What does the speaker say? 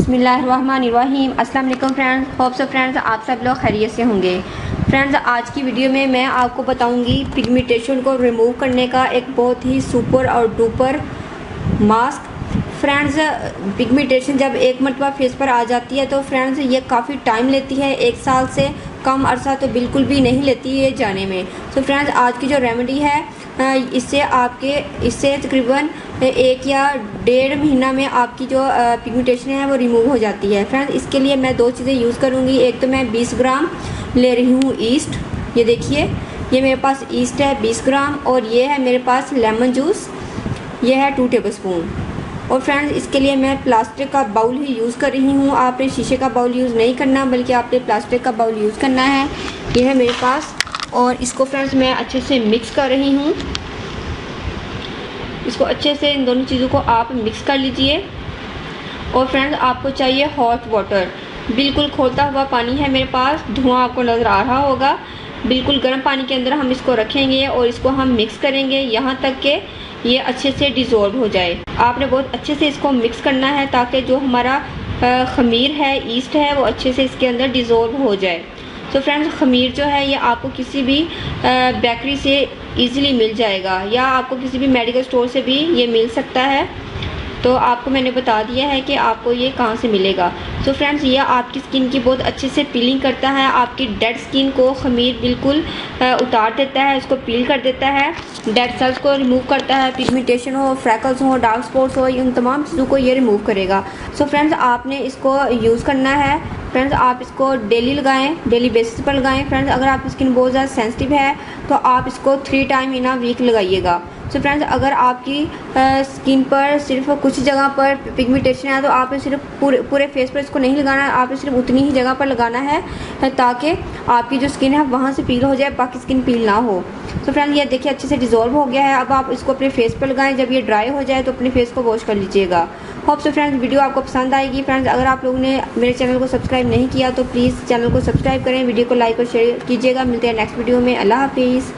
बिस्मिल्लाहिर्रहमानिर्रहीम। अस्सलाम वालेकुम फ्रेंड्स, होप सो फ्रेंड्स आप सब लोग खैरियत से होंगे। फ्रेंड्स आज की वीडियो में मैं आपको बताऊंगी पिगमेंटेशन को रिमूव करने का एक बहुत ही सुपर और डुपर मास्क। फ्रेंड्स पिगमेंटेशन जब एक मरतबा फेस पर आ जाती है तो फ्रेंड्स ये काफ़ी टाइम लेती है, 1 साल से कम अरसा तो बिल्कुल भी नहीं लेती है जाने में। तो फ्रेंड्स आज की जो रेमेडी है इससे तकरीबन 1 या 1.5 महीना में आपकी जो पिगमेंटेशन है वो रिमूव हो जाती है। फ्रेंड्स इसके लिए मैं 2 चीज़ें यूज़ करूँगी। एक तो मैं 20 ग्राम ले रही हूँ ईस्ट, ये देखिए ये मेरे पास ईस्ट है 20 ग्राम, और ये है मेरे पास लेमन जूस, ये है 2 टेबलस्पून। और फ्रेंड्स इसके लिए मैं प्लास्टिक का बाउल ही यूज़ कर रही हूँ। आपने शीशे का बाउल यूज़ नहीं करना बल्कि आपने प्लास्टिक का बाउल यूज़ करना है। ये है मेरे पास, और इसको फ्रेंड्स मैं अच्छे से मिक्स कर रही हूँ। इसको अच्छे से इन दोनों चीज़ों को आप मिक्स कर लीजिए। और फ्रेंड्स आपको चाहिए हॉट वाटर, बिल्कुल खौलता हुआ पानी है मेरे पास, धुआं आपको नज़र आ रहा होगा। बिल्कुल गर्म पानी के अंदर हम इसको रखेंगे और इसको हम मिक्स करेंगे यहाँ तक कि ये अच्छे से डिज़ोल्व हो जाए। आपने बहुत अच्छे से इसको मिक्स करना है ताकि जो हमारा खमीर है, ईस्ट है, वो अच्छे से इसके अंदर डिज़ोल्व हो जाए। तो फ्रेंड्स खमीर जो है ये आपको किसी भी बेकरी से इजीली मिल जाएगा, या आपको किसी भी मेडिकल स्टोर से भी ये मिल सकता है। तो आपको मैंने बता दिया है कि आपको ये कहाँ से मिलेगा। तो फ्रेंड्स ये आपकी स्किन की बहुत अच्छे से पीलिंग करता है, आपकी डेड स्किन को खमीर बिल्कुल उतार देता है, इसको पील कर देता है, डेड सेल्स को रिमूव करता है, पिगमेंटेशन हो, फ्रैकल्स हो, डार्क स्पॉट्स हो, उन तमाम चीज़ों को ये रिमूव करेगा। सो फ्रेंड्स आपने इसको यूज़ करना है। फ्रेंड्स आप इसको डेली लगाएं, डेली बेसिस पर लगाएं। फ्रेंड्स अगर आपकी स्किन बहुत ज़्यादा सेंसिटिव है तो आप इसको 3 टाइम इन अ वीक लगाइएगा। सो फ्रेंड्स अगर आपकी स्किन पर सिर्फ कुछ जगह पर पिगमेंटेशन है तो आपने सिर्फ पूरे फेस पर इसको नहीं लगाना है, आपने सिर्फ उतनी ही जगह पर लगाना है ताकि आपकी जो स्किन है वहाँ से पील हो जाए, बाकी स्किन पील ना हो। तो फ्रेंड्स ये देखिए अच्छे से डिज़ोल्व हो गया है। अब आप इसको अपने फेस पर लगाएं, जब ये ड्राई हो जाए तो अपने फेस को वॉश कर लीजिएगा। होप सो फ्रेंड्स वीडियो आपको पसंद आएगी। फ्रेंड्स अगर आप लोगों ने मेरे चैनल को सब्सक्राइब नहीं किया तो प्लीज़ चैनल को सब्सक्राइब करें, वीडियो को लाइक और शेयर कीजिएगा। मिलते हैं नेक्स्ट वीडियो में। अल्लाह हाफिज़।